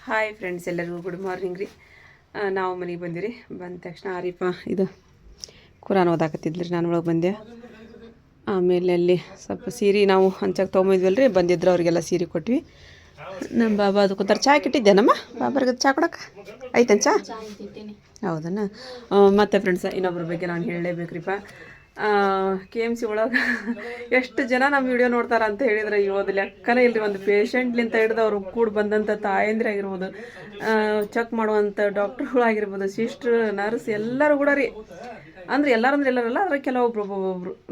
Hi friends, ಎಲ್ಲರಿಗೂ good morning ರೀ. ನಾವು ಮನೆಗೆ ಬಂದಿರಿ. ಬಂದ ತಕ್ಷಣ ಆರಿಫ ಇದು ಕುರಾನ್ ಓದಾಕತ್ತಿದ್ಲಿ ರೀ. ನಾನು ಒಳಗೆ ಬಂದೆ. ಆಮೇಲೆ ಅಲ್ಲಿ ಸ್ವಲ್ಪ ಸೀರೆ ನಾವು ಹಂಚಕ್ಕೆ ತೊಗೊಂಬಂದ್ವಲ್ಲ ರೀ, ಬಂದಿದ್ರು ಅವರಿಗೆಲ್ಲ ಸೀರೆ ಕೊಟ್ವಿ. ನಮ್ಮ ಬಾಬಾ ಅದು ಕೂತಾರೆ. ಚಾ ಇಟ್ಟಿದ್ದೆ ನಮ್ಮ ಬಾಬಾರಿಗೆ ಚಾ ಕೊಡಕ್ಕೆ ಐತೇನು ಚಾ? ಹೌದಣ್ಣ. ಮತ್ತು ಫ್ರೆಂಡ್ಸ್, ಇನ್ನೊಬ್ರ ಬಗ್ಗೆ ನಾನು ಹೇಳಲೇಬೇಕ್ರಿಪ್ಪ. KMC ಒಳಗೆ ಎಷ್ಟು ಜನ ನಮ್ಮ ವಿಡಿಯೋ ನೋಡ್ತಾರೆ ಅಂತ ಹೇಳಿದ್ರೆ ಇವತ್ತು ಲೆಕ್ಕನೇ ಇಲ್ಲರಿ. ಒಂದು ಪೇಷಂಟ್ಲಿಂತ ಹಿಡಿದು ಅವ್ರು ಕೂಡ ಬಂದಂಥ ತಾಯಂದಿರು ಆಗಿರ್ಬೋದು, ಚೆಕ್ ಮಾಡುವಂಥ ಡಾಕ್ಟ್ರುಗಳಾಗಿರ್ಬೋದು, ಸಿಸ್ಟ್ರು, ನರ್ಸ್ ಎಲ್ಲರೂ ಕೂಡ ರೀ. ಅಂದ್ರೆ ಎಲ್ಲರಲ್ಲ, ಅದ್ರ ಕೆಲವೊಬ್ರು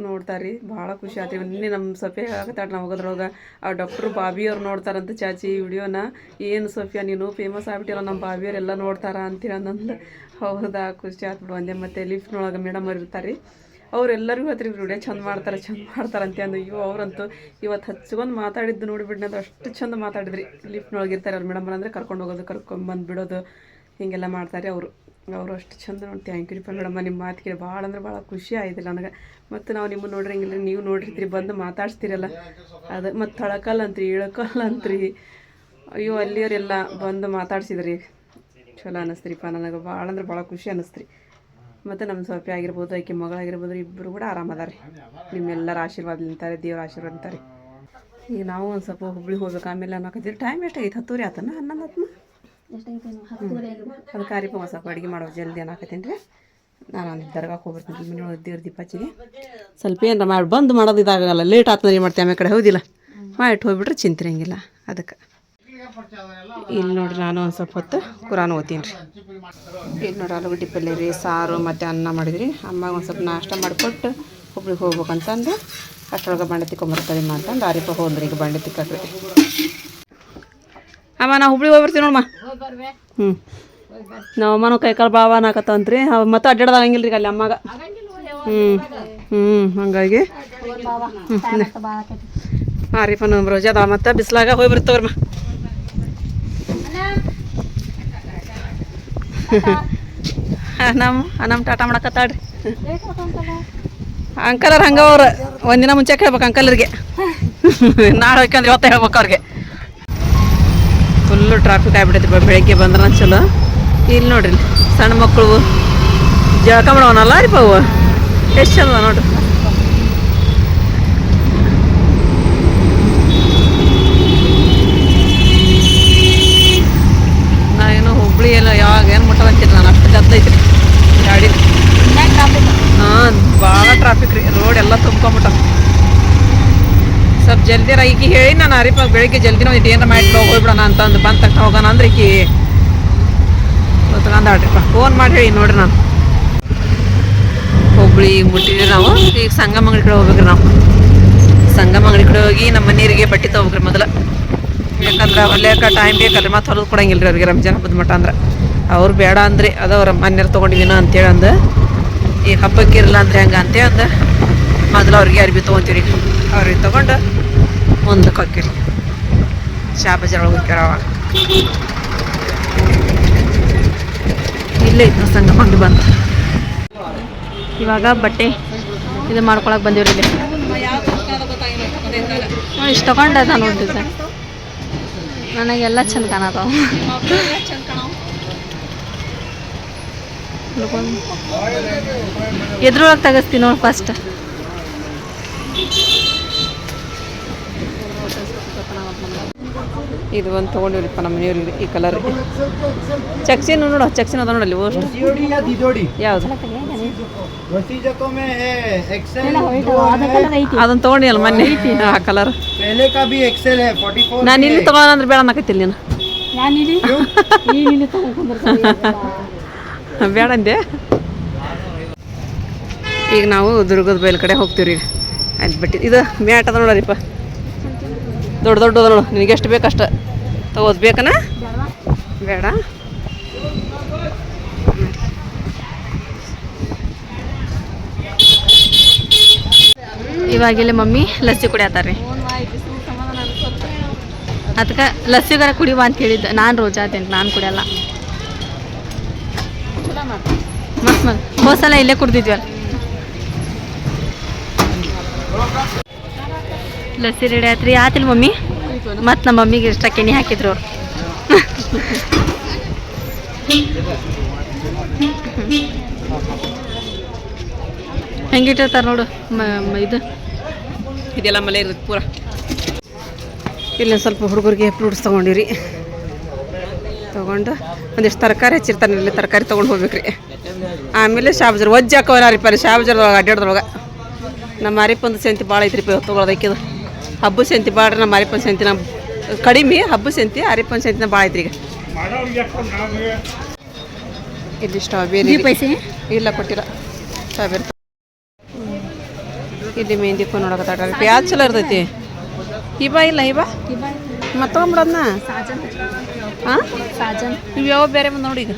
ನೋಡ್ತಾರೆ ರೀ. ಭಾಳ ಖುಷಿ ಆಯ್ತು. ನಿನ್ನೆ ನಮ್ಮ ಸೊಫಿಯಾ ಆಗತ್ತಾಟ ನಾವು ಹೋಗೋದ್ರೊಳಗೆ ಆ ಡಾಕ್ಟ್ರು ಬಾಬಿಯವ್ರು ನೋಡ್ತಾರಂತ ಚಾಚಿ ವಿಡಿಯೋನ. ಏನು ಸೊಫಿಯಾ ನೀನು ಫೇಮಸ್ ಆಗ್ಬಿಟ್ಟಿಲ್ಲ, ನಮ್ಮ ಬಾಬಿಯವರೆಲ್ಲ ನೋಡ್ತಾರ ಅಂತೇಳಿ ಅಂದಂದು. ಹೌದಾ, ಖುಷಿ ಆಯ್ತು ಒಂದೇ. ಮತ್ತು ಲಿಫ್ಟ್ನೊಳಗೆ ಮೇಡಮ್ ಅವ್ರು ಇರ್ತಾರೆ ರೀ, ಅವರೆಲ್ಲರಿಗೂ ಹತ್ತಿರ ವಿಡಿಯೋ ಚಂದ ಮಾಡ್ತಾರೆ ಅಂತ ಅಂದು. ಅಯ್ಯೋ ಅವರಂತೂ ಇವತ್ತು ಹಚ್ಕೊಂಡು ಮಾತಾಡಿದ್ದು ನೋಡಿಬಿಡ್ನಿ ಅದು ಅಷ್ಟು ಚಂದ ಮಾತಾಡಿದ್ರಿ. ಲಿಫ್ಟ್ನೊಳಗೆ ಇರ್ತಾರೆ ಅವ್ರು ಮೇಡಮ್ ಅಂದರೆ ಕರ್ಕೊಂಡು ಹೋಗೋದು, ಕರ್ಕೊಂಬಂದು ಬಿಡೋದು, ಹೀಗೆಲ್ಲ ಮಾಡ್ತಾರೆ ಅವರು ಅಷ್ಟು ಚಂದ ನೋಡಿ. ಥ್ಯಾಂಕ್ ಯು ರೀ ಮೇಡಮ್ಮ, ನಿಮ್ಮ ಮಾತು ಕೇಳಿ ಭಾಳ ಅಂದ್ರೆ ಭಾಳ ಖುಷಿ ಆಯ್ತು ನನಗೆ. ಮತ್ತು ನಾವು ನಿಮ್ಮನ್ನು ನೋಡ್ರಂಗಿಲ್ಲ, ನೀವು ನೋಡಿರ್ತೀರಿ, ಬಂದು ಮಾತಾಡ್ಸ್ತೀರಲ್ಲ ಅದು. ಮತ್ತು ತಳಕಲ್ಲ ಅಂತ್ರಿ, ಇಳಕಲ್ಲ ಅಂತ್ರಿ. ಅಯ್ಯೋ ಅಲ್ಲಿಯವರೆಲ್ಲ ಬಂದು ಮಾತಾಡ್ಸಿದ್ರಿ, ಚಲೋ ಅನ್ನಿಸ್ತ್ರಿಪ್ಪ ನನಗೆ. ಭಾಳ ಅಂದ್ರೆ ಭಾಳ ಖುಷಿ ಅನ್ನಿಸ್ತ್ರಿ. ಮತ್ತು ನಮ್ಮ ಸೊಪ್ಪೆ ಆಗಿರ್ಬೋದು, ಆಕೆ ಮಗಳಾಗಿರ್ಬೋದು, ಇಬ್ಬರು ಕೂಡ ಆರಾಮದಾರೆ. ನಿಮ್ಮೆಲ್ಲರ ಆಶೀರ್ವಾದ ನಿಂತಾರೆ, ದೇವ್ರ ಆಶೀರ್ವಾದ ಅಂತಾರೆ. ಈಗ ನಾವು ಒಂದು ಸ್ವಲ್ಪ ಹುಬ್ಳಿಗೆ ಹೋಗ್ಬೇಕು. ಆಮೇಲೆ ಅನ್ನೋಕತ್ತೀರಿ. ಟೈಮ್ ಎಷ್ಟಾಗೈತೆ? 10:30 ಆತನ? 11 ಆತನ? ಅದಕ್ಕೆ ಆರಿಪ ಒಂದು ಸ್ವಲ್ಪ ಅಡುಗೆ ಮಾಡೋ ಜಲ್ದಿ ಅನ್ನಕತ್ತೀನಿ ರೀ. ನಾನು ಒಂದು ದರ್ಗಾಕ್ಕೆ ಹೋಗ್ಬಿಡ್ತೀನಿ. ಮನೆ ದೇವ್ರ ದೀಪಾಚಿಗೆ ಸ್ವಲ್ಪ ಏನಾರ ಮಾಡಿ ಬಂದು ಮಾಡೋದು ಇದಾಗಲ್ಲ, ಲೇಟ್ ಆತಂದ್ರೆ ಏನು ಮಾಡ್ತೀವಿ ಆಮೇಲೆ ಕಡೆ ಹೌದಿಲ್ಲ, ಮಾಡಿಟ್ಟು ಹೋಗ್ಬಿಟ್ರೆ ಚಿಂತಿರಂಗಿಲ್ಲ. ಅದಕ್ಕೆ ಇಲ್ಲಿ ನೋಡ್ರಿ, ನಾನು ಒಂದು ಸ್ವಲ್ಪ ಹೊತ್ತು ಕುರಾನ್ ಓದ್ತೀನಿ ರೀ. ಇಲ್ಲಿ ನೋಡ್ರಿ, ಆಲೂಗಡ್ಡೆ ಪಲ್ಯ ರೀ, ಸಾರು ಮತ್ತು ಅನ್ನ ಮಾಡಿದ್ರಿ. ಅಮ್ಮಗೆ ಒಂದು ಸ್ವಲ್ಪ ನಾಷ್ಟ ಮಾಡಿಕೊಟ್ಟು ಹುಬ್ಳಿಗೆ ಹೋಗ್ಬೇಕಂತಂದು ಅಷ್ಟರೊಳಗೆ ಬಂಡೆ ತಿಕ್ಕೊಂಬರ್ತಾರೆ ಅಂತಂದು ಆರಿಪ ಹೋದ್ರಿ. ಈಗ ಬಂಡೆ ತಿಕ್ಕಕ್ರಿ. ಅಮ್ಮ ನಾವು ಹುಬ್ಳಿಗೆ ಹೋಗ್ಬರ್ತೀವಿ ನೋಡಮ್ಮ. ನಾವು ಅಮ್ಮನೂ ಕೈಕಾಲು ಭಾವ ಅನ್ನಕತ್ತಂತ್ರಿ. ಮತ್ತು ಅಡ್ಡಾಡೋದಾಗಂಗಿಲ್ಲ ರೀ ಅಲ್ಲಿ ಅಮ್ಮಗೆ. ಹಂಗಾಗಿ ಆರಿಫನ ರೋಜಾದ ಮತ್ತು ಬಿಸಿಲಾಗ ಹೋಗಿ ಬರ್ತವ್ರಮ್ಮ. ನಮ್ಮ ಟಾಟಾ ಮಾಡಕತ್ತಾಳ್ರಿ. ಅಂಕಲರ್ ಹಂಗ ಅವ್ರು ಒಂದಿನ ಮುಂಚೆ ಹೇಳ್ಬೇಕು ಅಂಕಲರಿಗೆ. ನಾಳೆ ಹೋಗ್ಕಂದ್ರೆ ಇವತ್ತು ಹೇಳ್ಬೇಕು ಅವ್ರಿಗೆ. ಫುಲ್ಲು ಟ್ರಾಫಿಕ್ ಆಗಿಬಿಟ್ಟೈತಿ ಬೆಳಗ್ಗೆ ಬಂದ್ರೆ ಚಲೋ. ಇಲ್ಲಿ ನೋಡ್ರಿ, ಸಣ್ಣ ಮಕ್ಕಳು ಜಳಕ ಮಾಡೋವನಲ್ಲ ರೀ ಪಾವು, ಎಷ್ಟು ಚಂದ ನೋಡ್ರಿ. ನಾವೇನು ಹುಬ್ಳಿ ಎಲ್ಲ ಯಾವಾಗ ಏನು ಮುಟ್ಟವಂತೀರಿ, ನಾನು ಅಷ್ಟು ಗದ್ದೈತಿ ರೀ ಗಾಡಿ. ಹಾಂ, ಭಾಳ ಟ್ರಾಫಿಕ್ ರೀ. ರೋಡ್ ಎಲ್ಲ ತುಂಬ್ಕೊಂಬಿಟ್ಟ. ಸ್ವಲ್ಪ ಜಲ್ದಿ ಈಕಿ ಹೇಳಿ ನಾನು ಆರಿಪ ಬೆಳಿಗ್ಗೆ ಜಲ್ದಿನೂ ಇದು ಏನಾರ ಮಾಡಿ ಹೋಗ್ಬಿಡೋಣ ಅಂತಂದು ಬಂದ ತಕ್ಷಣ ಹೋಗೋಣ ಅಂದ್ರೆ ಈಕಿ ಗೊತ್ತಂದಾಳ್ರಿಪ್ಪ. ಫೋನ್ ಮಾಡಿ ಹೇಳಿ ನೋಡ್ರಿ. ನಾನು ಹುಬ್ಳಿ ಮುಟ್ಟಿದ್ರಿ. ನಾವು ಈಗ ಸಂಗಮ ಅಂಗಡಿ ಕಡೆ ಹೋಗ್ಬೇಕ್ರಿ. ನಾವು ಸಂಗಮ ಅಂಗಡಿ ಕಡೆ ಹೋಗಿ ನಮ್ಮ ಮನೆಯವರಿಗೆ ಬಟ್ಟೆ ತೊಗೋಬೇಕ್ರಿ ಮೊದಲು. ಯಾಕಂದ್ರೆ ಹೊಲಿಯಕ್ಕೆ ಟೈಮ್ ಬೇಕಲ್ರಿ, ಮತ್ತೆ ಹೊಲದು ಕೊಡಂಗಿಲ್ಲ ರೀ ಅವ್ರಿಗೆ ರಂಜಾನ್ ಹಬ್ಬದ ಮಟ್ಟ ಅಂದ್ರೆ. ಅವ್ರು ಬೇಡ ಅಂದ್ರಿ, ಅದು ಅವ್ರ ಮನೆಯವ್ರು ತೊಗೊಂಡಿದ್ದೀನ ಅಂತೇಳಿ ಅಂದು. ಈಗ ಹಬ್ಬಕ್ಕೆ ಇರಲ್ಲ ಅಂದ್ರೆ ಹಂಗೆ ಅಂತೇಳಿ ಅಂದು ಮೊದಲು ಅವ್ರಿಗೆ ಅರ್ಬಿ ತೊಗೊತೀವಿ. ಅವ್ರಿಗೆ ತೊಗೊಂಡು ಮುಂದಕ್ಕೆ ಹೋಗ್ತೀರಿ. ಶಾ ಬಜಾರ್ ಒಳಗೆ ಹೋಗ್ಯಾರ. ಅವಾಗ ಇಲ್ಲೇ ಇತ್ತು ಸಂಗಮ ಅಂಗಡಿ ಬಂತು. ಇವಾಗ ಬಟ್ಟೆ ಇದು ಮಾಡ್ಕೊಳಕ್ಕೆ ಬಂದೀವ್ರಿ. ಇಲ್ಲಿ ಇಷ್ಟು ತೊಗೊಂಡೆ ನಾನು ನೋಡಿ ಸರ್, ನನಗೆಲ್ಲ ಚಂದ ಕಾಣತಾವ. ಎದ್ರೊಳಗೆ ತೆಗಿಸ್ತೀನಿ ನೋಡಿ ಫಸ್ಟ್. ಇದು ಒಂದು ತೊಗೊಂಡಿವ್ರಿಪ್ಪ ನಮ್ಮ ಮನೆಯವ್ರಿಗೆ. ಈ ಕಲರ್ ಚಕ್ಸಿನ ನೋಡು, ಚಕ್ಸಿನ ಅದ ನೋಡಲ್ಲಿ ಓಸ್ಟ್. ಯಾವುದು ಅದನ್ನು ತೊಗೊಂಡಿಯಲ್ಲ ಮೊನ್ನೆ, ಆ ಕಲರ್. ನಾನು ಇಲ್ಲಿ ತೊಗೊಳಂದ್ರೆ ಬೇಡ ಅನ್ನಕತ್ತಿಲ್ಲ ನೀನು. ಬೇಡ ಅಂದೆ. ಈಗ ನಾವು ದುರ್ಗದ ಬೈಲ್ ಕಡೆ ಹೋಗ್ತೀವ್ರಿ. ಅಲ್ಲಿ ಬಟ್ಟೆ ಇದು ಮ್ಯಾಟ್ ಅದ ನೋಡರಿಪ್ಪ, ದೊಡ್ಡ ದೊಡ್ಡದ ನೋಡು. ನಿನಗೆ ಎಷ್ಟು ಬೇಕಷ್ಟು ತಗೋದು. ಬೇಕನ? ಬೇಡ. ಇವಾಗೆಲ್ಲ ಮಮ್ಮಿ ಲಸ್ಸಿ ಕುಡಿಯತ್ತಾರ್ರಿ. ಅದಕ್ಕೆ ಲಸ್ಸಿಗಾರ ಕುಡಿಯುವ ಅಂತ ಹೇಳಿದ್ದೆ. ನಾನು ರೋಜಾ ಅದೇನು, ನಾನು ಕುಡಿಯಲ್ಲ. ಮಸ್ತ್ ಹೋದ್ಸಲ ಇಲ್ಲೇ ಕುಡ್ದಿದ್ವಲ್ಲ. ಲಸ್ಸಿ ರೆಡಿ ಆಯ್ತು ರೀ. ಆತಿಲ್ಲ ಮಮ್ಮಿ? ಮತ್ತು ನಮ್ಮ ಮಮ್ಮಿಗೆ ಇಷ್ಟ ಕೆನೆ ಹಾಕಿದ್ರು ಅವ್ರು. ಹೆಂಗಿಟ್ಟಿರ್ತಾರೆ ನೋಡು ಇದು ಇದೆಲ್ಲ ಮಲೆ ಇರ್ತದೆ ಪೂರ. ಇಲ್ಲಿ ಸ್ವಲ್ಪ ಹುಡುಗರಿಗೆ ಫ್ರೂಟ್ಸ್ ತೊಗೊಂಡಿರಿ. ತೊಗೊಂಡು ಒಂದಿಷ್ಟು ತರಕಾರಿ ಹಚ್ಚಿರ್ತಾನೆ, ಇಲ್ಲಿ ತರಕಾರಿ ತೊಗೊಂಡು ಹೋಗ್ಬೇಕ್ರಿ. ಆಮೇಲೆ ಶಾಬಜರ್ ಒಜ್ಜೆ ಹಾಕೋರಿಪ್ಪ ಅಲ್ಲಿ ಶಾಬಜರ್ದೊಳಗೆ ಅಡ್ಡಾಡ್ದೊಳಗೆ. ನಮ್ಮ ಮಾರಿಪ್ಪಂದು ಸಂತಿ ಭಾಳ ಐತ್ರಿ ತೊಗೊಳೋದಕ್ಕಿದು. ಹಬ್ಬದ ಸಂತಿ ಭಾಳ ರೀ. ನಮ್ಮ ಮಾರಿಪ್ಪನ ಸಂತಿ ನಮ್ಮ ಕಡಿಮೆ, ಹಬ್ಬದ ಸಂತಿ ಅರಿಪ್ಪನ ಸಂತಿನ ಭಾಳ ಐತ್ರಿ ಈಗ. ಇಲ್ಲಿ ಸ್ಟ್ರಾಬೆರಿ ಇಲ್ಲ ಕೊಟ್ಟಿಲ್ಲ ಸ್ಟ್ರಾಬೆರಿ. ಇಲ್ಲಿ ಮೆಹಂದಿಪ್ಪ ನೋಡಕತ್ತಾಡ್ರಿ. ಪ್ಯಾಜ್ ಚಲೋ ಇರ್ತೈತಿ. ಹಿಬಾ ಇಲ್ಲ ಹಿಬಾ ಮತ್ತೆ ತೊಗೊಂಬಿಡೋದನ್ನ. ಹಾಂ ಇವು ಯಾವ ಬೇರೆ ಬಂದು ನೋಡಿ ಈಗ.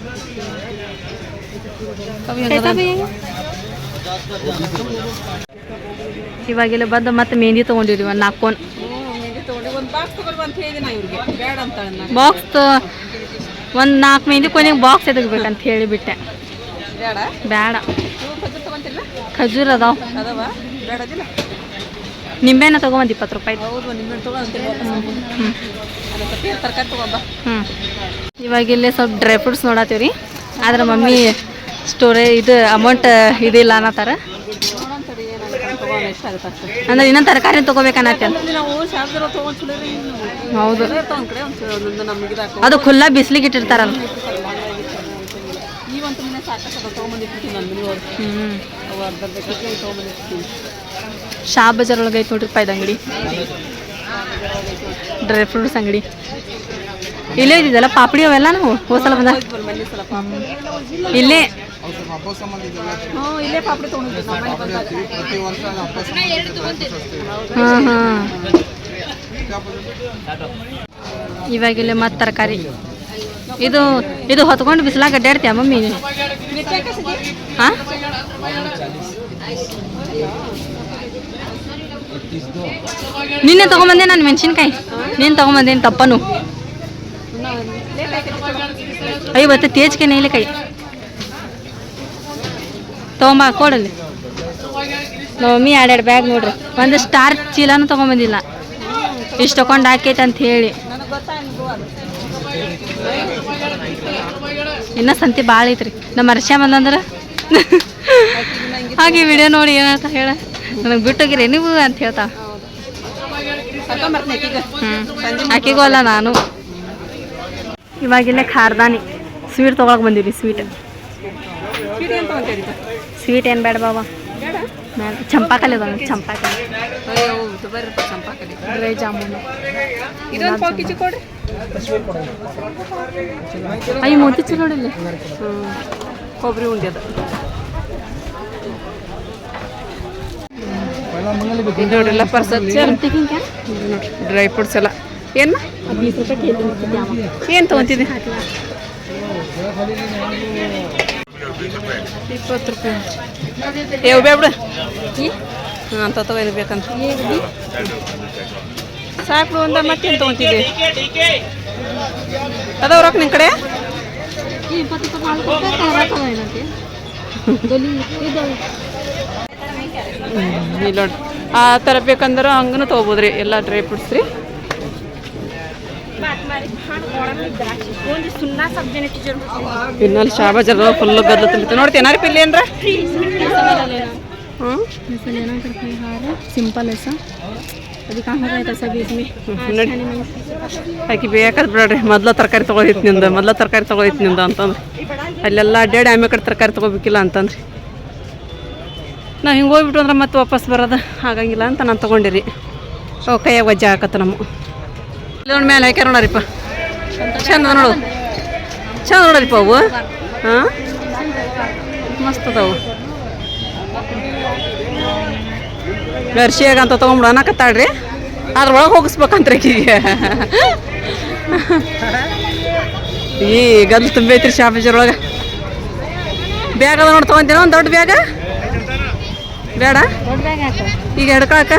ಇವಾಗೆಲ್ಲ ಬಂದು ಮತ್ತೆ ಮೆಹಂದಿ ತೊಗೊಂಡಿರಿ ಒಂದು 4 ಕೋನ್. ಬಾಕ್ಸ್ ಒಂದು 4 ಮೆಹಂದಿ ಕೋನಿಗೆ ಬಾಕ್ಸ್ ಎದಗಬೇಕಂತ ಹೇಳಿಬಿಟ್ಟೆ. ಬೇಡ ಖಜೂರ್ ಅದಾವ. ನಿಂಬೆನ ತೊಗೊಂಬಂದು 20 ರೂಪಾಯಿ. ಇವಾಗ ಇಲ್ಲೇ ಸ್ವಲ್ಪ ಡ್ರೈ ಫ್ರೂಟ್ಸ್ ನೋಡತ್ತೀವಿ ರೀ. ಆದ್ರೆ ಮಮ್ಮಿ ಇದು ಅಮೌಂಟ್ ಇದಿಲ್ಲ ಅನ್ನತ್ತಾರ. ಅಂದ್ರೆ ಇನ್ನೊಂದು ತರಕಾರಿ ತೊಗೋಬೇಕನ್ನತ್ತೆ. ಹೌದು, ಅದು ಖುಲ್ಲಾ ಬಿಸಿಲಿಗೆ ಇಟ್ಟಿರ್ತಾರಲ್ಲ. ಶಾ ಬಜಾರ್ ಒಳಗೆ ಐತೆ ನೋಡ್ರಿ ಇದು ಅಂಗಡಿ, ಡ್ರೈ ಫ್ರೂಟ್ಸ್ ಅಂಗಡಿ. ಇಲ್ಲೇ ಇದ್ದಿದ್ದಲ್ಲ ಪಾಪಡಿ ಅವೆಲ್ಲ ನಾವು ಹೋಸಲ ಬಂದ ಇಲ್ಲೇ. ಹಾಂ ಹಾಂ, ಇವಾಗಿಲ್ಲೇ ಮತ್ತೆ ತರಕಾರಿ ಇದು ಹೊತ್ಕೊಂಡು ಬಿಸಿಲಾಗ ಅಡ್ಡಾಡ್ತೀಯ ಮಮ್ಮಿ? ಹಾಂ, ನಿನ್ನೆ ತೊಗೊಂಬಂದೆ ನಾನು ಮೆಣಸಿನ್ಕಾಯಿ. ನೀನು ತೊಗೊಂಬಂದೇನು ತಪ್ಪನು? ಐವತ್ತು ತೇಜ್ಕೆ ನೇಲಿಕಾಯಿ ತೊಗೊಂಬ ಕೊಡಲ್ಲಿ. ನಮ್ಮ ಮಮ್ಮಿ 2 ಬ್ಯಾಗ್ ನೋಡ್ರಿ. ಒಂದು ಸ್ಟಾರ್ ಚೀಲನೂ ತೊಗೊಂಬಂದಿಲ್ಲ. ಇಷ್ಟು ತೊಗೊಂಡು ಹಾಕೈತೆ ಅಂತ ಹೇಳಿ. ಇನ್ನೂ ಸಂತಿ ಭಾಳ ಐತ್ರಿ. ನಮ್ಮ ಹರ್ಷ ಬಂದಂದ್ರೆ ಹಾಗೆ ವಿಡಿಯೋ ನೋಡಿ ಏನಂತ ಹೇಳ, ನನಗೆ ಬಿಟ್ಟೋಗಿರಿ ನೀವು ಅಂತ ಹೇಳ್ತಾ. ಆಕಿಗೂ ಅಲ್ಲ ನಾನು. ಇವಾಗಿಲ್ಲೇ ಖಾರದಾನಿ ಸ್ವೀಟ್ ತೊಗೊಳಕ್ಕೆ ಬಂದಿರಿ. ಸ್ವೀಟ್ ಏನು ಬೇಡ ಬಾಬಾ, ಚಂಪಾಕಲಿ ಅದ. ಚಂಪಾಕಲಿ ಡ್ರೈ ಜಾಮೂನು. ಅಯ್ಯ ಮೋತಿ ಚಲೋ ನೋಡಿಲ್ಲ. ಕೊಬ್ಬರಿ ಉಂಡೆ ಅದ ನೋಡ್ರಿಲ್ಲ. ಡ್ರೈ ಫ್ರೂಟ್ಸ್ ಎಲ್ಲ ಏನು 20 ರೂಪಾಯಿ ಏನು ತೊಗೊಂತಿದ್ದೆ? 20 ರೂಪಾಯಿ. ಯಾವ ಬೇಡ ಹಾಂ ಅಂತ ತೊಗೊಂಡು ಬೇಕಂತ ಸಾಕು. ಒಂದ ಮತ್ತೇನು ತೊಗೊಂತಿದ್ದೆ? ಅದಾವ ರೊಕ್ಕ ನಿನ್ನ ಕಡೆ? ಇಲ್ಲ ನೋಡಿ, ಆ ಥರ ಬೇಕಂದ್ರೆ ಹಂಗೂ ತೊಗೋಬೋದ್ರಿ. ಎಲ್ಲ ಡ್ರೈ ಫ್ರೂಟ್ಸ್ ರೀ. ಇನ್ನಲ್ಲಿ ಶಾಬಾಜರ್ ಫುಲ್ ಗದ್ಲು ತುಂಬಿತ್ತು ನೋಡ್ತೇನೆ. ಪಿಲ್ಲಿ ಏನ್ರ ಸಿಂಪಲ್ ಆಕಿ ಬೇಕಾದ್ ಬಿಡ್ರಿ. ಮೊದ್ಲ ತರಕಾರಿ ತೊಗೊಳೈತಿ ನಿಂದ ಅಂತಂದ್ರೆ ಅಲ್ಲೆಲ್ಲ ಅಡ್ಡಾಡಿ ಆಮೇಲೆ ಕಡೆ ತರಕಾರಿ ತೊಗೋಬೇಕಿಲ್ಲ ಅಂತಂದ್ರಿ. ನಾವು ಹಿಂಗೆ ಹೋಗ್ಬಿಟ್ಟು ಅಂದ್ರೆ ಮತ್ತೆ ವಾಪಸ್ ಬರೋದು ಆಗಂಗಿಲ್ಲ ಅಂತ ನಾನು ತೊಗೊಂಡಿರಿ. ಕೈಯಾಗ ವಜ್ಜೆ ಹಾಕತ್ತ ನಮ್ಮ ನೋಡಿ ಮೇಲೆ ಹಾಕ್ಯಾರ ನೋಡರಿಪ್ಪ. ಚಂದ ನೋಡರಿಪ್ಪ ಅವು. ಹಾಂ, ಮಸ್ತ್ ಅದಾವು. ಗರ್ಷಿಯಾಗ ಅಂತ ತೊಗೊಂಬಿಡು ಅನ್ನಕತ್ತಾಳ್ರಿ. ಅದ್ರೊಳಗೆ ಹೋಗಿಸ್ಬೇಕಂತ್ರಿ ಆಕಿಗೆ. ಈ ಗದ್ಲು ತುಂಬೈತ್ರಿ ಶಾಬಾಜರೊಳಗೆ. ಬ್ಯಾಗ್ ಅದ ನೋಡಿ ತೊಗೊಂತೀನ ಒಂದು ದೊಡ್ಡ ಬ್ಯಾಗ. ಬೇಡ ಈಗ ಹಿಡ್ಕೊಳಕ.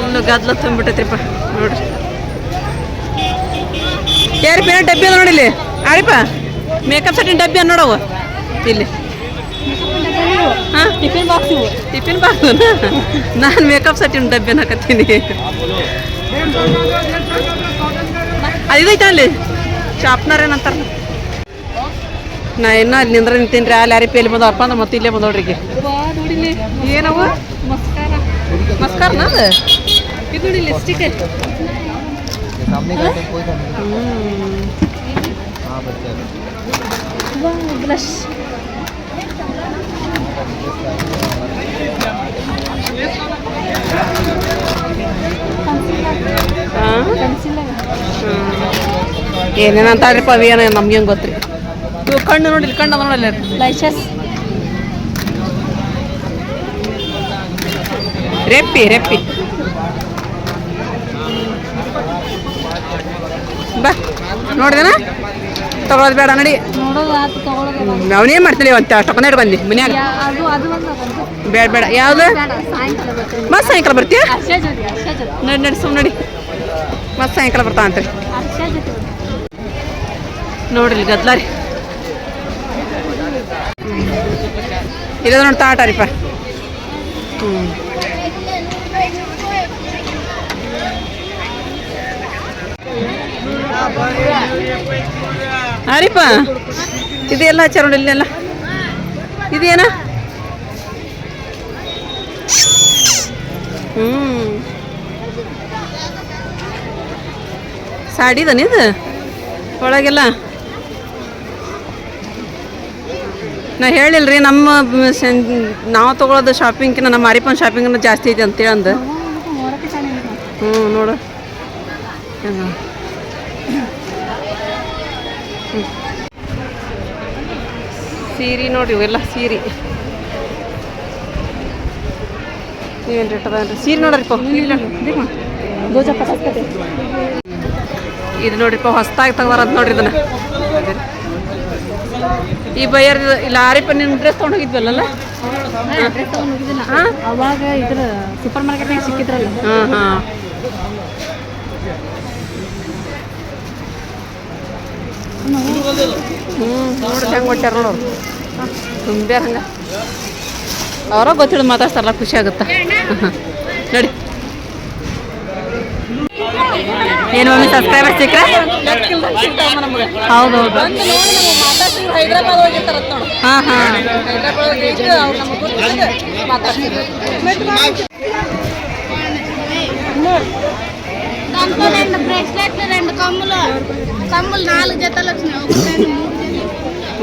ಫುಲ್ಲು ಗದ್ಲು ತುಂಬಿಟ್ಟೈತ್ರಿಪ್ಪ ನೋಡ್ರಿ. ಯಾರು ಬೇರೆ ಡಬ್ಬಿ ಅದ ನೋಡಿಲ್ಲಿ ಆರಿಪ್ಪ. ಮೇಕಪ್ ಸೆಟ್ಟಿನ ಡಬ್ಬಿ ಅನ್ನ ನೋಡವು ಇಲ್ಲಿ. ಹಾಂ, ಟಿಫಿನ್ ಬಾಕ್ಸ್. ನಾನು ಮೇಕಪ್ ಸೆಟ್ಟಿನ ಡಬ್ಬಿ ಹಾಕತ್ತೀನಿ. ಇದೈತೆ ಅಲ್ಲಿ ಶಾಪ್ನರ್ ಏನಂತಾರ. ನಾ ಇನ್ನೂ ಅಲ್ಲಿ ನಿಂತೀನಿ ರೀ. ಅಲ್ಲಿ ಯಾರಿ ಪೇಲಿ ಬಂದವಪ್ಪ ಅಂದ್ರೆ ಮತ್ತೆ ಇಲ್ಲೇ ಬಂದವ್ರಿ ಈಗ. ಏನವು ಮಸ್ಕಾರ್ನ ಅದು ಇದು ನೋಡಿ ಲಿಪ್ಸ್ಟಿಕ್. ಬ್ಲಷ್ ಏನೇನಂತಾಳ್ರಿಪ್ಪ ಅವು ಏನೋ ನಮ್ಗೇನು ಗೊತ್ತ್ರಿ. ಇವು ಕಣ್ಣು ನೋಡಿ ಇಲ್ಲಿ ಕಣ್ಣು ಅದ ನೋಡಲ್ಲ ಲೈಸಸ್ ರೆಪ್ಪಿ ಬಾ ನೋಡಿದೇನ ತಗೊಳೋದು ಬೇಡ ನಡಿ. ನೋಡೋದು ಆತು ತಗೊಳ್ಳೋದು ಅವನೇನು ಮಾಡ್ತೀವಿ ಅಂತ ತಗೊಂಡು ಬಂದು ಮನ್ಯಾಗ. ಬೇಡ ಯಾವುದು ಮತ್ತೆ ಸಾಯಂಕಾಲ ಬರ್ತೀಯ? ನಡಿ ಸುಮ್ಮನೆ ನಡಿ ಮತ್ತೆ ಸಾಯಂಕಾಲ ಬರ್ತಾ ಅಂತೀರಿ. ನೋಡ್ರಿ ಗದ್ಲ ರೀ ಇಲ್ಲ ನೋಡಿ ತಾಟ ರೀಪ್ಪ. ಅರಿಪ್ಪ ಇದೆಲ್ಲ ಹಚ್ಚಾರ ನೋಡಿ ಇಲ್ಲೆಲ್ಲ. ಇದೇನ ಸಾಡಿದನ ಇದು ಒಳಗೆಲ್ಲ. ನಾ ಹೇಳಿಲ್ರಿ ನಮ್ಮ ನಾವು ತೊಗೊಳೋದು ಶಾಪಿಂಗ್ಕಿನ್ನ ನಮ್ಮ ಅರಿಪನ್ ಶಾಪಿಂಗ್ನ ಜಾಸ್ತಿ ಐತಿ ಅಂತೇಳಿ ಅಂದು. ನೋಡು ಸೀರೆ ನೋಡಿ ಇವೆಲ್ಲ ಸೀರೆ ಏನು ರೇಟ್ ಅದ ಸೀರೆ ನೋಡ್ರಿಪ್ಪ. ಇದು ನೋಡ್ರಿಪ್ಪ ಹೊಸ್ತಾಗಿ ತಗೋರಂತ ನೋಡ್ರಿ ಇದನ್ನ. ಈ ಬೈಯರ್ ಇಲ್ಲ ಆರಿಪ್ಪ ನಿಮ್ಮ ಡ್ರೆಸ್ ತೊಗೊಂಡು ಹೋಗಿದ್ವಲ್ಲ. ಅವಾಗ ಇದ್ರ ಸೂಪರ್ ಮಾರ್ಕೆಟ್ನಾಗ ಸಿಕ್ಕಿದ್ರಲ್ಲ. ನೋಡ್ರಿ ಹೆಂಗೆ ಕೊಟ್ಟಾರ ನೋಡೋರು ತುಂಬ್ಯಾರ ಹಂಗೆ. ಅವರ ಗೊತ್ತಿಲ್ಲ ಮಾತಾಡ್ತಾರಲ್ಲ ಖುಷಿ ಆಗುತ್ತಾ. ನೋಡಿ ಏನು ಮಮ್ಮಿ ಸಬ್ಸ್ಕ್ರೈಬರ್ ಸಿಕ್ಕ್ರೆ? ಹೌದೌದು ಹಾಂ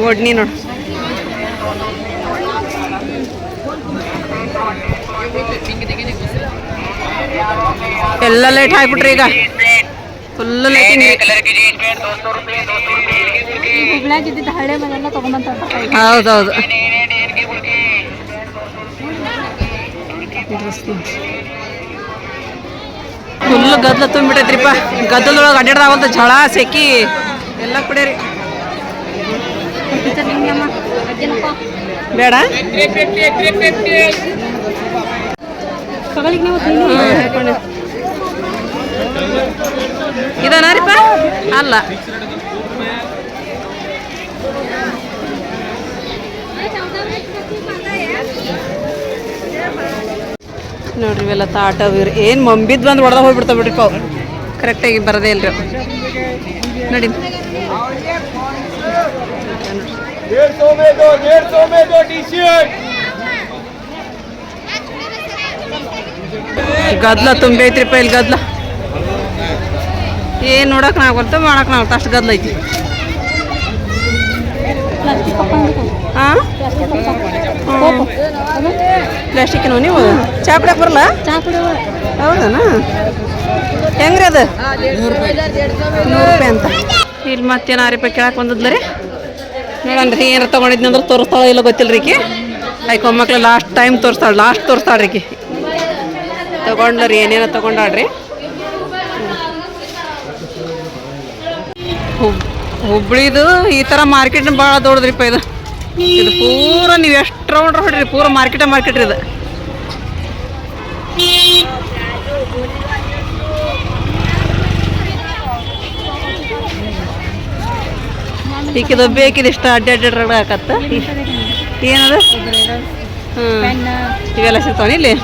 ಒಡ್ನಿ ನೋಡು. ಎಲ್ಲ ಲೈಟ್ ಹಾಕ್ಬಿಟ್ರಿ ಈಗ ಫುಲ್ ಲೈಟಿಂಗ್. ಹುಬ್ಳ್ಯಾಗಿದ್ದಿದ್ದು ಹಳೆ ಮನೆಲ್ಲ ತಗೊಂಬಂತ. ಹೌದೌದು ಫುಲ್ ಗದ್ಲ ತುಂಬಿಟ್ಟೈತ್ರಿಪ್ಪ. ಗದ್ದಲದೊಳಗೆ ಅಡ್ಡಾಡ್ದಾವಂತ ಝಳ ಸೆಕ್ಕಿ ಎಲ್ಲ ಕುಡಿಯರಿ. ಬೇಡ ಇದನಾರಿಪ್ಪ ಅಲ್ಲ ನೋಡ್ರಿ ಇವೆಲ್ಲ ತಾಟ ಇವ್ರಿ ಏನು ಮಂಬಿದ್ ಬಂದು ಹೊಡೆದ ಹೋಗ್ಬಿಡ್ತಾವ ಬಿಡ್ರಿಪ್ಪ. ಅವು ಕರೆಕ್ಟಾಗಿ ಬರೋದೇ ಇಲ್ರಿ ನೋಡಿ. ಗದ್ಲ ತುಂಬೈತ್ರಿಪ್ಪ ಇಲ್ಲಿ ಗದ್ಲ. ಏನು ನೋಡಕ್ ನಾಗಲ್ತ ಮಾಡಕ್ ನಾಗಲ್ತ ಅಷ್ಟು ಗದ್ಲ ಐತಿ. ಹಾಂ ಪ್ಲಾಸ್ಟಿಕ್ಕಿನವು ನೀವು ಚಾ ಕುಡಿಯಕ್ಕೆ ಬರಲ್ಲ? ಹೌದನಾ ಹೆಂಗ್ರಿ ಅದು? 100 ರೂಪಾಯಿ ಅಂತ. ಇಲ್ಲಿ ಮತ್ತೇನು 6 ರೂಪಾಯಿ ಕೇಳಕ್ಕೆ ಬಂದದ್ಲ ರೀ. ನೋಡನ್ರಿ ಏನಾರು ತೊಗೊಂಡಿದ್ನಿ ಅಂದ್ರೆ ತೋರಿಸ್ತಾಳೆ ಇಲ್ಲ ಗೊತ್ತಿಲ್ಲ ರೀ. ಆಯ್ಕೆ ಮೊಮ್ಮಕ್ಳು ಲಾಸ್ಟ್ ಟೈಮ್ ತೋರಿಸ್ತಾಳ್ರಿ ಈಕಿ. ತೊಗೊಂಡ್ರಿ ಏನೇನೋ ತೊಗೊಂಡಾಡ್ರಿ. ಹುಬ್ಳಿದು ಈ ಥರ ಮಾರ್ಕೆಟ್ ಭಾಳ ದೊಡ್ಡದ್ರಿಪ್ಪ ಇದು. ಇದು ಪೂರ ನೀವು ಎಷ್ಟು ರೌಂಡ್ ಹೊಡ್ರಿ ಪೂರ ಮಾರ್ಕೆಟ್ ರೀ ಇದು. ಈಕಿದು ಬೇಕಿದೆ ಇಷ್ಟ ಅಡ್ಡಾಡ್ ಹಾಕತ್ತ. ಏನದು? ಇವೆಲ್ಲ ಸಿಗ್ತಾವ ಇಲ್ಲಿ.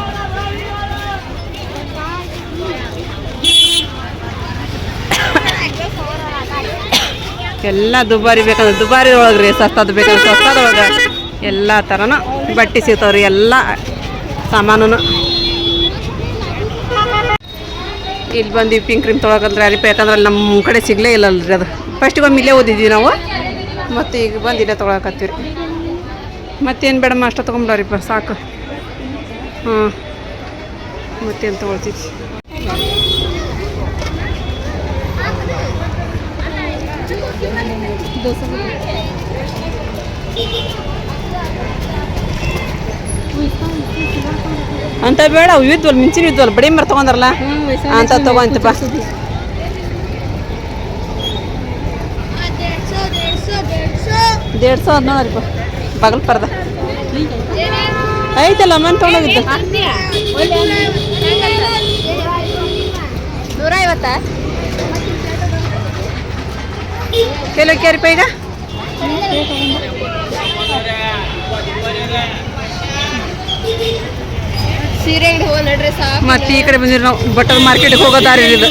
ಎಲ್ಲ ದುಬಾರಿ ಬೇಕಂದ್ರೆ ದುಬಾರಿ ಒಳಗೆ ರೀ, ಸಸ್ತದ ಬೇಕಂದ್ರೆ ಸಸ್ತದೊಳಗೆ ಎಲ್ಲ ಥರನೂ ಬಟ್ಟೆ ಸಿಗ್ತಾವ್ರಿ, ಎಲ್ಲ ಸಾಮಾನು. ಇಲ್ಲಿ ಬಂದು ಪಿಂಕ್ ಕ್ರೀಮ್ ತೊಗೊಳಕಂದ್ರೆ ಅರಿಪ, ಯಾಕಂದ್ರೆ ಅಲ್ಲಿ ನಮ್ಮ ಕಡೆ ಸಿಗಲೇ ಇಲ್ಲಲ್ರಿ ಅದು. ಫಸ್ಟಿಗೆ ಒಮ್ಮೆ ಇಲ್ಲೇ ಓದಿದ್ವಿ ನಾವು, ಮತ್ತು ಈಗ ಬಂದು ಇಲ್ಲೇ ತೊಗೊಳಕತ್ತೀವಿ ರೀ. ಮತ್ತೇನು ಬೇಡಮ್ಮ ಅಷ್ಟ ತೊಗೊಂಬಿಡೋರಿಪ್ಪ ಸಾಕು. ಹ್ಞೂ ಮತ್ತೇನು ತೊಗೊಳ್ತೀವಿ. ಅಂತ ಬೇಡ, ಅವು ಇದ್ವಲ್ಲ ಮಿಂಚಿನ ಇದ್ವಲ್ಲ ಬಡಿ ಮರ ತೊಗೊಂಡಾರಲ್ಲ ಅಂತ ತೊಗೊಂತಪ್ಪ. 150 ನೋಡ್ರಿಪ್ಪ ಬಗಲ್ ಪರ್ದ ಐತಲ್ಲ ಮನ್ ತೊಗೊಂಡೋಗಿದ್ದು 150 ಕೆಲವು ಕ್ಯಾರಿಪ ಈಗ ಸೀರೆ ಅಂಗಡಿ ಹೋಗಿ ನಡ್ರಿ ಸಾಕು. ಮತ್ತೆ ಈ ಕಡೆ ಬಂದಿರಿ ನಾವು ಬಟ್ಟಲ್ ಮಾರ್ಕೆಟ್ಗೆ ಹೋಗೋ ದಾರಿ ಇದು.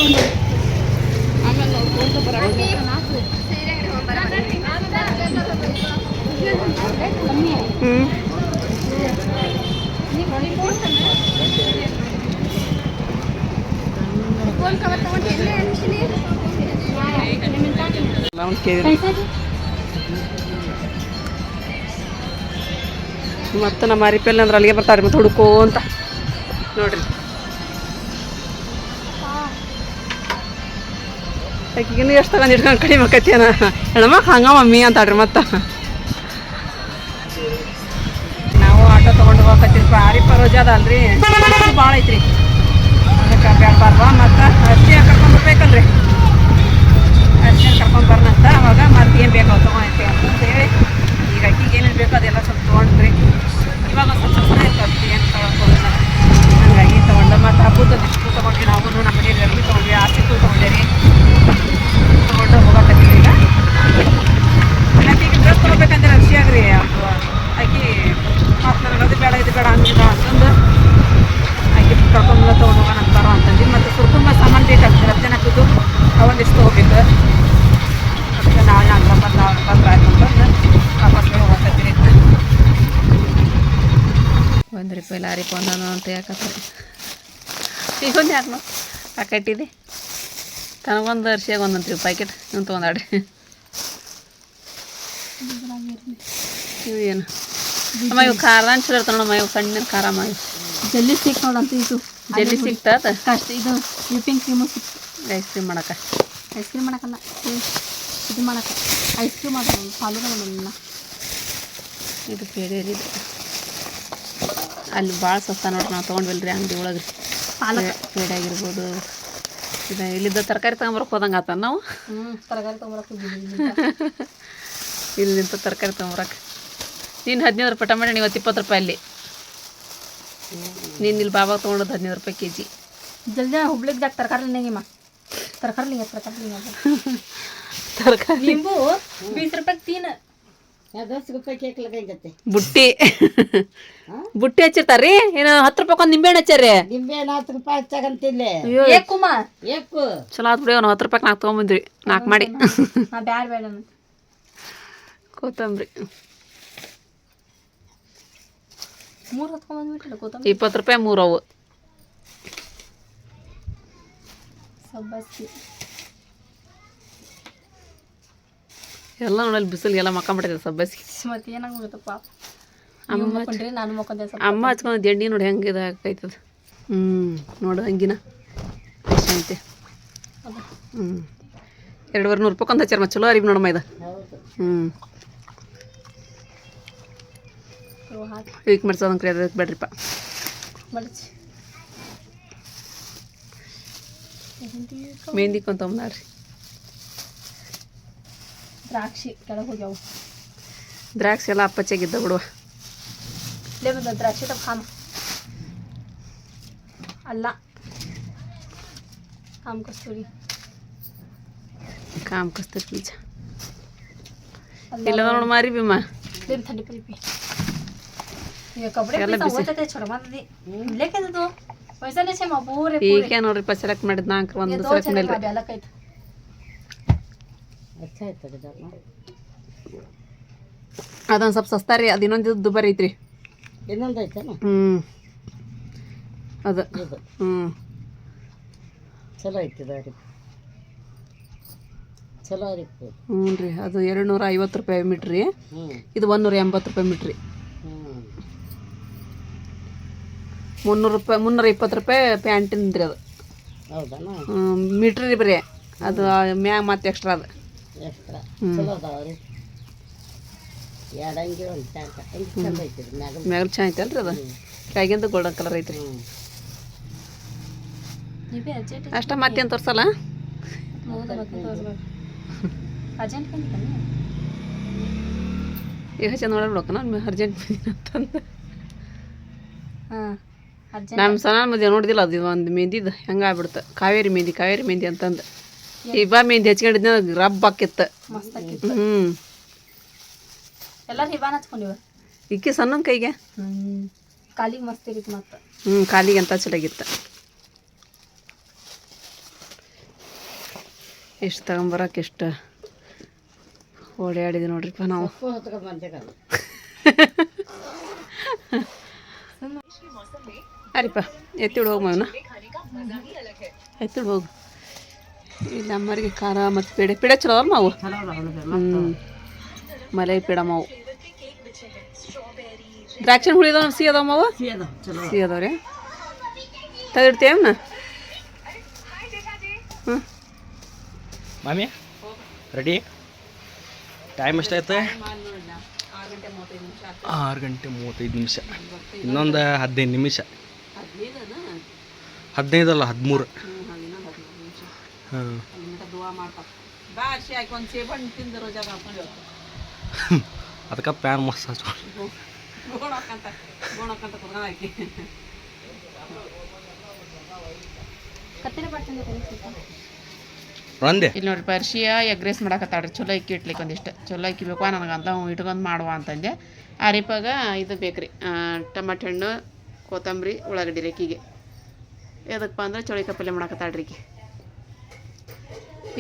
ಮತ್ತು ನಮ್ಮ ಅರಿಪೆಲ್ಲ ಅಂದ್ರೆ ಅಲ್ಲಿಗೆ ಬರ್ತಾರೆ ಮತ್ತೆ ಹುಡುಕೋ ಅಂತ ನೋಡ್ರಿ. ಆಕಿಗಿನ್ನೂ ಎಷ್ಟು ತಗೊಂಡು ಇಟ್ಕೊಂಡು ಕಡಿಮೆ ಆಕೈತೇನ ಹೆಣ್ಮಕ್ ಹಂಗ ಮಮ್ಮಿ ಅಂತಾಡ್ರಿ. ಮತ್ತು ನಾವು ಆಟೋ ತೊಗೊಂಡು ಹೋಗಕತ್ತೀರಪ್ಪ. ಅರಿಪ ರೋಜ ಅದ ಅಲ್ರಿ, ಭಾಳ ಐತ್ರಿ, ಅದಕ್ಕೆ ಬೇಡಬಾರ್ವ. ಮತ್ತು ಅರ್ಶಿನ ಕರ್ಕೊಂಡ್ಬರ್ಬೇಕಲ್ರಿ, ಅರ್ಶಿನ ಕರ್ಕೊಂಡು ಬರ್ನಂತ. ಅವಾಗ ಮತ್ತೆ ಏನು ಬೇಕು ತೊಗೊಂಡೈತಿ ಅಂತ ಹೇಳಿ ಈಗ ಅಕ್ಕಿಗೆ ಏನೇನು ಬೇಕೋ ಅದೆಲ್ಲ ಸ್ವಲ್ಪ ತೊಗೊಂಡ್ರಿ. ಇವಾಗ ಸ್ವಲ್ಪ ಸಸ್ತ ಇರ್ತಾವೆ ಏನು ತೊಗೊಳಕ್ಕೆ ಹಂಗಾಗಿ ತೊಗೊಂಡು. ಮತ್ತು ಹಬ್ಬದ ಇಷ್ಟು ತೊಗೊಂಡ್ರಿ ನಾವು ನಮ್ಮ ಮನೇಲಿ ಅರ್ಬಿ ತೊಗೊಂಡ್ವಿ, ಆಸಿಟ್ಟು ತೊಗೊಂಡಿರಿ ತೊಗೊಂಡು ಹೋಗಕತ್ತೀವಿ. ಈಗ ಆಕಿಗೆ ಡ್ರೆಸ್ ತೊಗೋಬೇಕಂದ್ರೆ ಅರ್ಶಿ ಆಗ್ರಿ ಆಕಿ ಮತ್ತು ನನಗೆ ಅದು ಬೇಡ ಇದು ಬೇಡ ಹಂಗಿಲ್ಲ ಅಂತಂದು ಆಕಿ ಕರ್ಕೊಂಬ ತೊಗೊಂಡು ಹೋಗೋಣ ಅಂತ ಬರೋ ಅಂತಂದು. ಮತ್ತು ಸುರ್ಕುಂಬ ಸಾಮಾನು ಬೇಕಾಗ್ತದೆ, ರಜನ ಹಾಕಿದ್ದು ಅವೊಂದಿಷ್ಟು ತೊಗೋಬೇಕು. ಅದಕ್ಕೆ ನಾವು ಬಂದ್ರೆ ಆಯ್ತು ಅಂತಂದು ವಾಪಸ್ ಹೋಗಕತ್ತೀರಿ. ₹1 ಲಾರಿಪ ಒಂದೊಂದು ಅಂತ ಯಾಕತ್ತಾರೆ ಈಗೊಂದು ಯಾಕೆ ನಾವು ಪ್ಯಾಕೆಟ್ ತನಗೊಂದು ಅರ್ಶಿಯಾಗ ಒಂದಂತ್ರಿ ಪ್ಯಾಕೆಟ್ ನೀವು ತೊಗೊಂಡಾಡ್ರಿ. ಇವು ಏನು ಅಮ್ಮ ಇವು ಖಾರ ಚಲೋ ಇರ್ತಾವ ನೋಡಮ್ಮ, ಇವು ಸಣ್ಣ ಖಾರ ಮಾಡಿ ಜಲ್ದಿ ಸಿಕ್ ನೋಡಂತ. ಇದು ಜಲ್ದಿ ಸಿಗ್ತದ ಕಷ್ಟ. ಇದು ವಿಪಿಂಗ್ ಕ್ರೀಮು ಸಿಕ್ತು. ಐಸ್ ಕ್ರೀಮ್ ಮಾಡಕ್ಕೆ, ಐಸ್ ಕ್ರೀಮ್ ಮಾಡಕ್ಕಲ್ಲ, ಇದು ಮಾಡಕ್ಕೆ ಐಸ್ ಕ್ರೀಮ್ ಅದು ಫಾಲೂದ. ಇದು ಪೇಡೇರಿ ಅಲ್ಲಿ ಭಾಳ ಸಸ್ತ ನೋಡ್ರಿ. ನಾವು ತೊಗೊಂಡ್ವಲ್ರಿ ಅಂಗಡಿ ಒಳಗೆ ಪೇಡೆ ಆಗಿರ್ಬೋದು. ಇದು ಇಲ್ಲಿದ್ದ ತರಕಾರಿ ತೊಗೊಂಬರಕ್ಕೆ ಹೋದಂಗೆ ಆತ ನಾವು. ತರಕಾರಿ ತೊಗೊಂಬರಕ್ಕೆ ಇಲ್ಲಿಂದ ತರಕಾರಿ ತೊಗೊಂಬರಕ್ಕೆ. ನೀನು ₹15 ಟೊಮೆಟೊ, ಇವತ್ತು ₹20 ಅಲ್ಲಿ. ನೀನು ಇಲ್ಲಿ ಬಾಬಾಗ ತೊಗೊಂಡದ್ದು ₹15 kg. ಜಲ್ದಿ ಹುಬ್ಳಿಗೆ ತರಕಾರಿ ನೆಗಿಮ್ಮ, ತರಕಾರಿ ನಿಂಬು ₹20 ತೀನ ಬುಟ್ಟಿ ಬುಟ್ಟಿ ಹಚ್ಚಿರ್ತಾರ್ರಿ. ಏನು ₹10 ಒಂದು ನಿಂಬೆಹಣ್ಣು ಹಚ್ಚಾರಿ. ನಿಂಬೆಹಣ್ಣು ₹10 ತಗಂತಿಲ್ಲ. ಚಲೋ ಆತ್ ಬಿಡಿ. ಅವ್ನು ₹10 ನಾಲ್ಕು ತೊಗೊಂಬಂದ್ರಿ, 4 ಮಾಡಿ. ಬ್ಯಾಡ ಬೇಡ ಕೊತ್ತಂಬರಿ 3 ಹೊತ್ಕೊಂಡ್ಬಂದ್ಬಿಟ್ಟಿಲ್ಲ. ಕೊತ್ತಂಬರಿ ₹20 3 ಅವು. ಸಬ್ಬಸ್ಗಿ ಎಲ್ಲ ನೋಡಲ್ಲಿ ಬಿಸಿಲಿಗೆಲ್ಲ ಮಕ್ಕೊಂಬಿಟ್ಟಿದೆ ಸಬ್ಬಸ್ಗಿ. ಮತ್ತೆ ಏನಾಗ್ಬಿಡುತ್ತಪ್ಪ. ನಾನು ಮಕ್ಕೊಂಡೆ. ಅಮ್ಮ ಹಚ್ಕೊಂಡು ಎಣ್ಣೆ ನೋಡಿ ಹೆಂಗೆ ಇದು ಹಾಕೈತದ. ನೋಡು ಅಂಗಿನ ಐತೆ. ₹200 ಒಂದು ಹಚ್ಚಾರ. ಚಲೋ ಅರಿವಿ ನೋಡಮ್ಮ ಇದು. ವೀಕ್ ಮಾಡ್ಸೋದಂಕ್ರಿ, ಅದಕ್ಕೆ ಬೇಡ್ರಿಪ್ಪ. ಮೆಹಂದಿ ಕೊಂತಂಬ್ರಿ. ದ್ರಾಕ್ಷಿ ಕೆಳಗೆ ಹೋಗ್ಯಾವು. ದ್ರಾಕ್ಷಿ ಎಲ್ಲ ಅಪ್ಪಚ್ಚಾಗಿದ್ದ ಬಿಡುವ. ದ್ರಾಕ್ಷಿ ತಪ್ಪ ಅಲ್ಲ ಕಾಮ್ ಕಸ್ತೂರಿ ಬೀಜ ಇಲ್ಲ ನೋಡು ಮಾರಿ ಭೀಮ. ಥಂಡಿ ಪಲ್ಪಿ ಈಗ ನೋಡ್ರಿಪ್ಪ ಸೆಲೆಕ್ಟ್ ಮಾಡಿದ್ ನಾಲ್ಕು ಒಂದು ಸೆಲೆಕ್ಟ್ ಮಾಡಿಲ್ರಿ. ಅಷ್ಟೇ ಆಯ್ತದೆ ಅದೊಂದು ಸ್ವಲ್ಪ ಸಸ್ತಾ ರೀ ಅದು ಇನ್ನೊಂದು ದುಬಾರಿ ಐತ್ರಿ ಇನ್ನೊಂದು ಐತೇನು ಅದು ಇದು ಚಲೋ ಐತಿದ ರೀ ಚಲೋ ರೀ ಹ್ಞೂ ರೀ ಅದು 250 ರೂಪಾಯಿ ಮೀಟ್ರ್ ರೀ ಇದು 180 ರೂಪಾಯಿ ಮೀಟ್ರ್ ರೀ 300 ರೂಪಾಯಿ 320 ರೂಪಾಯಿ ಪ್ಯಾಂಟಿಂದ ರೀ ಅದು ಹೌದಾ ಮೀಟ್ರ್ ರೀ ಬರೀ ಅದು ಮ್ಯಾಗ ಮತ್ತೆ ಎಕ್ಸ್ಟ್ರಾ ಅದು ಎಕ್ಸ್ಟ್ರಾ ಚಲೋ ಅದಾವ ರೀ ಎರಡು ಅಂಗಿ ಒಂದು ಪ್ಯಾಂಟ್ ಅಂಗಿ ಚಂದ ಐತಿ ರೀ ಮ್ಯಾಗ ಚೆನ್ನಾಗಿ ಐತಲ್ರಿ ಅದು ಕೆಳಗಿಂದ ಗೋಲ್ಡನ್ ಕಲರ್ ಐತ್ರಿ ಅಷ್ಟ ಮತ್ತೇನು ತೋರ್ಸಲ್ಲ ಈಗ ಚೆಂದ ನೋಡ್ಬಿಡೋಕ ನಾನು ಅರ್ಜೆಂಟ್ ಅಂತಂದು ನಮ್ಮ ಸಣ್ಣ ಮದುವೆ ನೋಡಿದಿಲ್ಲ ಅದು ಒಂದು ಮೆಹಂದಿದು ಹೆಂಗೆ ಆಗ್ಬಿಡ್ತು ಕಾವೇರಿ ಮೆಹಂದಿ ಅಂತಂದು ಇಬ್ಬ ಮೆಹಂದಿ ಹಚ್ಕೊಂಡಿದ್ನ ರಬ್ಬ ಹಾಕಿತ್ತು ಎಲ್ಲರೂ ಹಿಬಾನ್ ಹಚ್ಕೊಂಡಿವ ಇಕ್ಕಿ ಸಣ್ಣ ಕೈಗೆ ಕಾಲಿಗೆ ಮಸ್ತ್ ಇರುತ್ತೆ ಮತ್ತೆ ಕಾಲಿಗೆ ಅಂತ ಚಲಾಗಿತ್ತು ಎಷ್ಟು ತಗೊಂಬರಕ್ಕೆ ಎಷ್ಟು ಓಡಾಡಿದ್ವಿ ನೋಡ್ರಿಪ್ಪ ನಾವು ಅರಿಪ್ಪ ಎತ್ತಿಡು ಹೋಗಿ ಮಗನ ಎತ್ತಿಡು ಹೋಗು ಇಲ್ಲ ಅಮ್ಮರಿಗೆ ಖಾರ ಮತ್ತು ಪೇಡೆ ಚಲೋ ಅಲ್ಲ ಮಾವು ಮಲೈ ಪೇಡ ಮಾವು ದ್ರಾಕ್ಷಿ ಹುಳಿ ಅದಾವ ಸಿಹಿ ಅದಾವ ಮಾವು ಸಿಹಿ ಅದಾವ ರೀ ತೆಗಿಡ್ತೇವನ್ನ ಮಾಮಿ ರೆಡಿ ಟೈಮ್ ಎಷ್ಟಾಯ್ತು 6:35 ಇನ್ನೊಂದು 15 ನಿಮಿಷ 15 ಅಲ್ಲ 13 ಹಾಂ ಅದಕ್ಕೆ ಪ್ಯಾನ್ ಮಸ್ತ್ ಹಚ್ಕೊಂಡು ಒಂದೇ ಇಲ್ಲಿ ನೋಡ್ರಿ ಪರಿಶಿಯ ಎಗ್ ರೈಸ್ ಮಾಡಕತ್ತಾಳ್ರಿ ಚಲೋ ಅಕ್ಕಿ ಇಟ್ಲಿಕ್ಕೆ ಒಂದಿಷ್ಟು ಚಲೋ ಅಕ್ಕಿ ಬೇಕು ನನಗಂತ ಇಟ್ಕೊಂಡು ಮಾಡುವ ಅಂತಂದೆ ಆರಿಪಾಗ ಇದು ಬೇಕ್ರಿ ಟಮಾಟೆ ಹಣ್ಣು ಕೊತ್ತಂಬರಿ ಉಳ್ಳಾಗಡ್ಡಿ ಅಕ್ಕಿಗೆ ಎದಕ್ಕಪ್ಪ ಅಂದ್ರೆ ಚೌಳಿಕಾಯಿ ಪಲ್ಯ ಮಾಡಕತ್ತಾಳ್ರಿ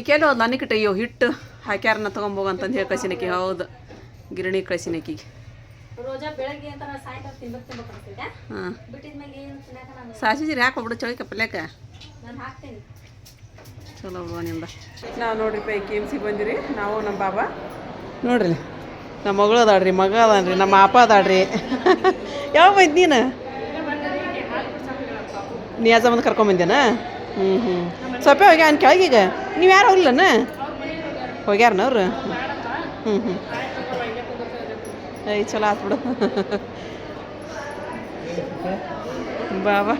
ಈಕೆಲ್ಲ ಹೋದ್ ನನಗಿಟ್ಟು ಅಯ್ಯೋ ಹಿಟ್ಟು ಹಾಕ್ಯಾರನ್ನ ತೊಗೊಂಬೋಗ ಅಂತಂದು ಹೇಳಿ ಕಳಿಸಿನಕ್ಕಿ ಹೌದು ಗಿರಣಿ ಕಳಿಸಿನಕ್ಕಿಗೆ ಹಾಂ ಸಾಸಿವೆ ಹಾಕೊಬಿಡು ಚೌಳಿಕಾಯಿ ಪಲ್ಯಕ್ಕೆ ಚಲೋ ಬಿಡುವನಿಂದ ನಾವು ನೋಡ್ರಿ ಪೈ ಕೆ ಎಮ್ ಸಿ ಬಂದಿರಿ ನಾವು ನಮ್ಮ ಬಾಬಾ ನೋಡ್ರಿ ನಮ್ಮ ಮಗಳು ಅದಾಳ್ರಿ ಮಗ ಅದಾನ್ರಿ ನಮ್ಮ ಅಪ್ಪ ಅದಾಳ್ರಿ ಯಾವ ಬಂದು ನೀನು ನಿಯಾಜ ಬಂದು ಕರ್ಕೊಂಬಂದೇನ ಸ್ವಲ್ಪ ಹೋಗ್ಯಾನ ಕೆಳಗೀಗ ನೀವು ಯಾರು ಹೋಗ್ಲನ ಹೋಗ್ಯಾರನ ಅವ್ರು ಐ ಚಲೋ ಆತು ಬಿಡು ಬಾಬಾ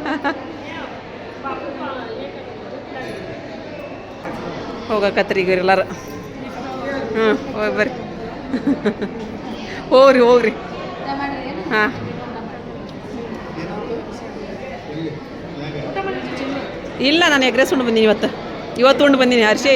ಹೋಗಕತ್ರಿ ಈಗ ಎಲ್ಲಾರು ಹೋಗಿ ಬರ್ರಿ ಹೋಗ್ರಿ ಹಾಂ ಇಲ್ಲ ನಾನು ಎಗ್ ರೈಸ್ ಉಂಡು ಬಂದೀನಿ ಇವತ್ತು ಉಂಡು ಬಂದೀನಿ ಹರ್ಷಿ